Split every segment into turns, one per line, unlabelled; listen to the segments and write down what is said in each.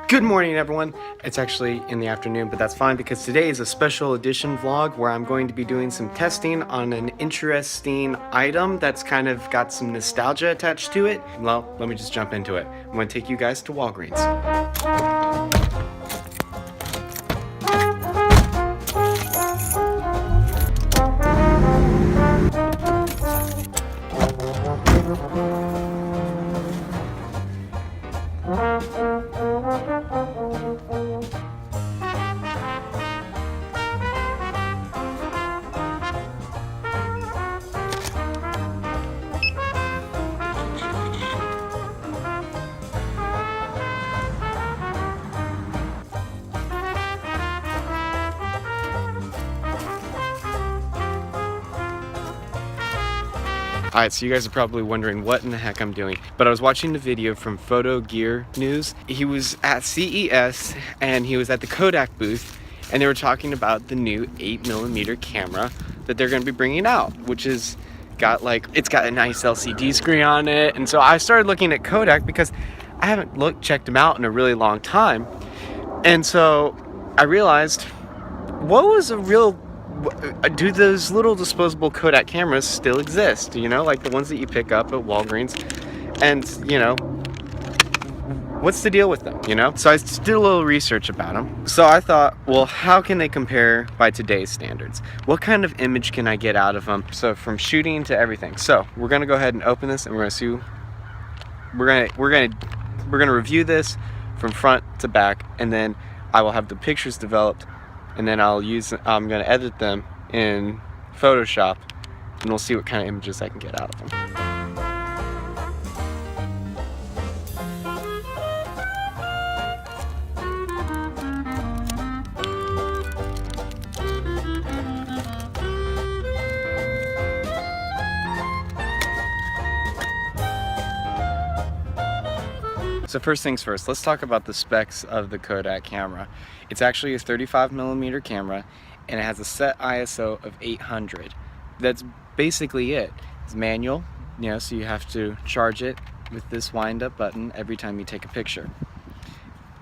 Good morning, everyone. It's actually in the afternoon, but that's fine because today is a special edition vlog where I'm going to be doing some testing on an interesting item that's kind of got some nostalgia attached to it. Well, let me just jump into it. I'm going to take you guys to Walgreens. Alright, so you guys are probably wondering what in the heck I'm doing, but I was watching the video from Photo Gear News. He was at CES and he was at the KODAK booth, and they were talking about the new 8mm camera that they're going to be bringing out, which is it's got a nice LCD screen on it. And so I started looking at KODAK because I haven't checked them out in a really long time, and so I realized, what was a real do those little disposable KODAK cameras still exist? You know, like the ones that you pick up at Walgreens, and you know, what's the deal with them, you know? So I did a little research about them. So I thought, well, how can they compare by today's standards? What kind of image can I get out of them? So from shooting to everything. So we're gonna go ahead and open this, and we're gonna see. We're gonna review this from front to back, and then I will have the pictures developed, and then I'm gonna edit them in Photoshop, and we'll see what kind of images I can get out of them. So first things first, let's talk about the specs of the KODAK camera. It's actually a 35mm camera, and it has a set ISO of 800. That's basically it. It's manual, you know, so you have to charge it with this wind-up button every time you take a picture.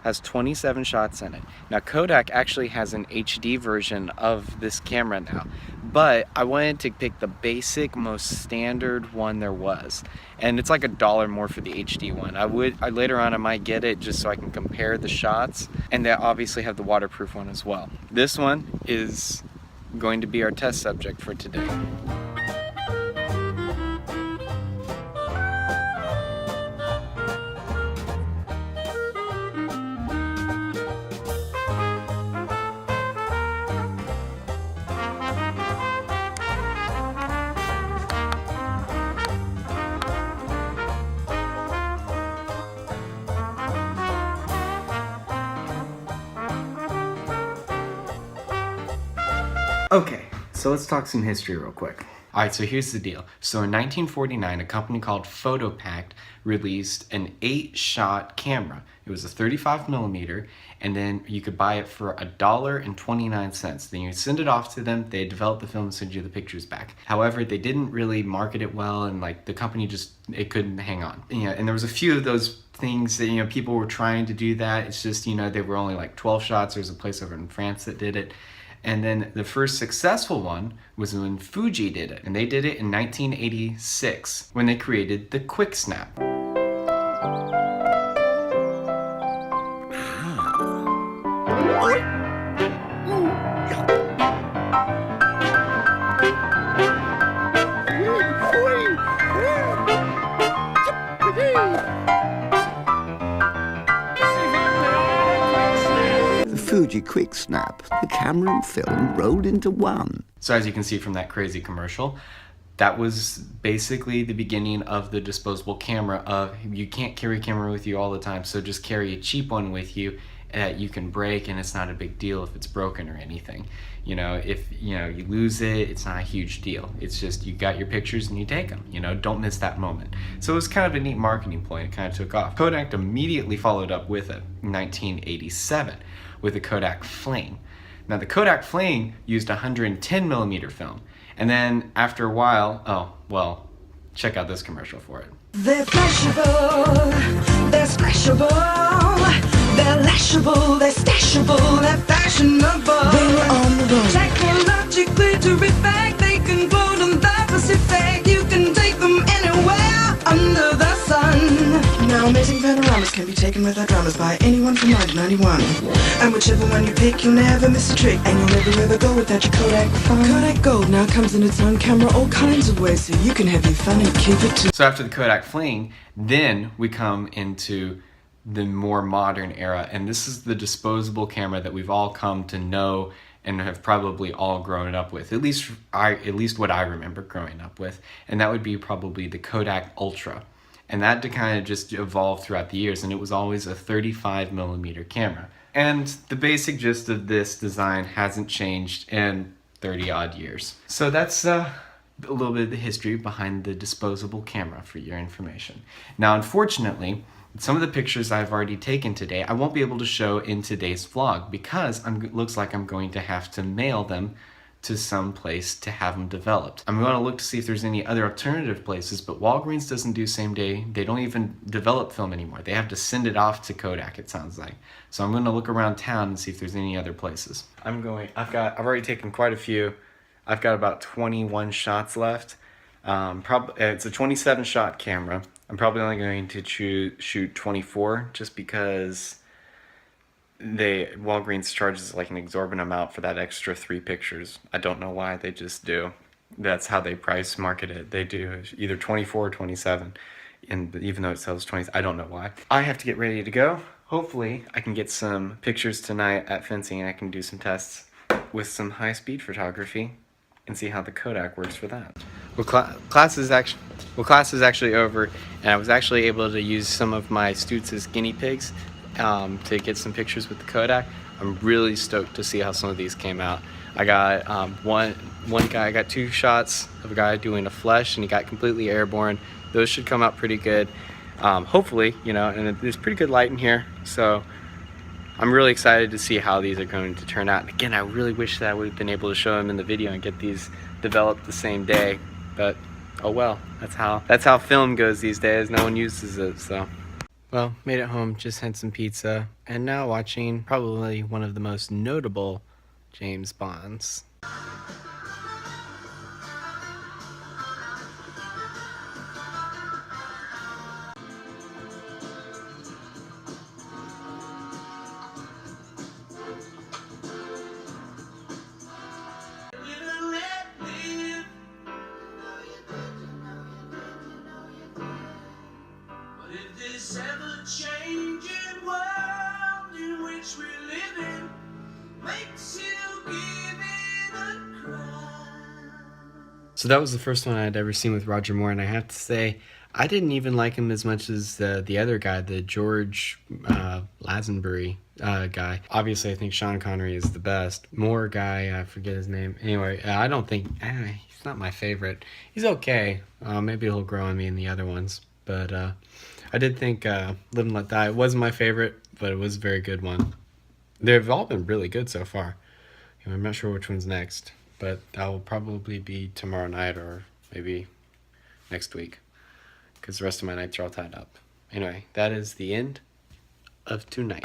Has 27 shots in it. Now KODAK actually has an HD version of this camera now, but I wanted to pick the basic, most standard one there was, and it's like $1 more for the HD one. Later on I might get it just so I can compare the shots, and they obviously have the waterproof one as well. This one is going to be our test subject for today. Okay, so let's talk some history real quick. Alright, so here's the deal. So in 1949, a company called Photopact released an 8-shot camera. It was a 35mm, and then you could buy it for $1.29. Then you send it off to them, they develop the film and send you the pictures back. However, they didn't really market it well, and like the company it couldn't hang on. And there was a few of those things that, you know, people were trying to do that. It's just, you know, they were only like 12 shots. There's a place over in France that did it. And then the first successful one was when Fuji did it. And they did it in 1986 when they created the Quick Snap.
Fuji Quick Snap, the camera and film rolled into one.
So as you can see from that crazy commercial, that was basically the beginning of the disposable camera of, you can't carry a camera with you all the time, so just carry a cheap one with you that you can break, and it's not a big deal if it's broken or anything. You know, if you lose it, it's not a huge deal. It's just you got your pictures and you take them. You know, don't miss that moment. So it was kind of a neat marketing point. It kind of took off. Kodak immediately followed up with it in 1987 with the Kodak Flame. Now the Kodak Flame used 110mm film, and then after a while, oh well, check out this commercial for it.
They're flashable, they're splashable, they're washable, they're stashable, they're fashionable. They're on the road. Technologically terrific, they can float on the Pacific. You can take them anywhere under the sun. Now amazing panoramas can be taken without dramas by anyone from 1991. And whichever one you pick, you'll never miss a trick, and you'll never ever go without your Kodak fun. Kodak Gold now comes in its own camera, all kinds of ways, so you can have your fun and keep it too.
So after the Kodak fling, then we come into the more modern era, and this is the disposable camera that we've all come to know and have probably all grown up with, at least what I remember growing up with, and that would be probably the Kodak Ultra. And that kind of just evolved throughout the years, and it was always a 35mm camera. And the basic gist of this design hasn't changed in 30 odd years. So that's a little bit of the history behind the disposable camera for your information. Now, unfortunately, some of the pictures I've already taken today, I won't be able to show in today's vlog because it looks like I'm going to have to mail them to some place to have them developed. I'm going to look to see if there's any other alternative places, but Walgreens doesn't do same day. They don't even develop film anymore. They have to send it off to Kodak, it sounds like. So I'm going to look around town and see if there's any other places. I've already taken quite a few. I've got about 21 shots left. It's a 27 shot camera. I'm probably only going to shoot 24 just because Walgreens charges like an exorbitant amount for that extra 3 pictures. I don't know why, they just do. That's how they price market it. They do either 24 or 27, and even though it sells 20, I don't know why. I have to get ready to go. Hopefully I can get some pictures tonight at fencing and I can do some tests with some high-speed photography and see how the Kodak works for that. Well, class is actually over, and I was actually able to use some of my students as guinea pigs to get some pictures with the Kodak. I'm really stoked to see how some of these came out. I got one guy, I got 2 shots of a guy doing a flesh, and he got completely airborne. Those should come out pretty good. Hopefully, and there's pretty good light in here, so I'm really excited to see how these are going to turn out. And again, I really wish that I would have been able to show them in the video and get these developed the same day, but oh well, that's how film goes these days. No one uses it, so. Well, made it home, just had some pizza, and now watching probably one of the most notable James Bonds.
This ever-changing world in which we live in makes you give it a cry.
So that was the first one I'd ever seen with Roger Moore, and I have to say, I didn't even like him as much as the other guy, the George Lazenby guy. Obviously, I think Sean Connery is the best. Moore guy, I forget his name. Anyway, I don't think, he's not my favorite. He's okay. Maybe he'll grow on me in the other ones, but I did think Live and Let Die wasn't my favorite, but it was a very good one. They've all been really good so far. I'm not sure which one's next, but that will probably be tomorrow night or maybe next week, because the rest of my nights are all tied up. Anyway, that is the end of tonight.